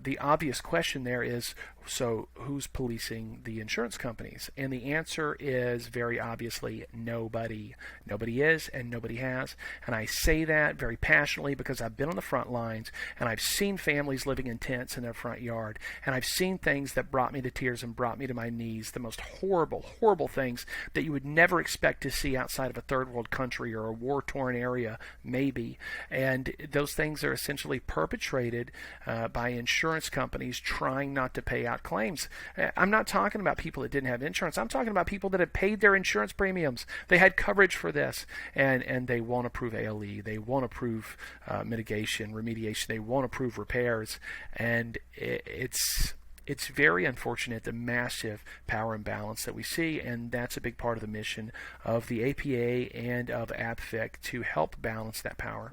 the obvious question there is, so who's policing the insurance companies? And the answer is very obviously nobody. Nobody is and nobody has. And I say that very passionately because I've been on the front lines and I've seen families living in tents in their front yard. And I've seen things that brought me to tears and brought me to my knees. The most horrible, horrible things that you would never expect to see outside of a third world country or a war-torn area, maybe. And those things are essentially perpetrated by insurance companies trying not to pay out claims. I'm not talking about people that didn't have insurance. I'm talking about people that have paid their insurance premiums. They had coverage for this, and they won't approve ALE. They won't approve mitigation, remediation. They won't approve repairs, and it's very unfortunate, the massive power imbalance that we see, and that's a big part of the mission of the APA and of APFIC to help balance that power.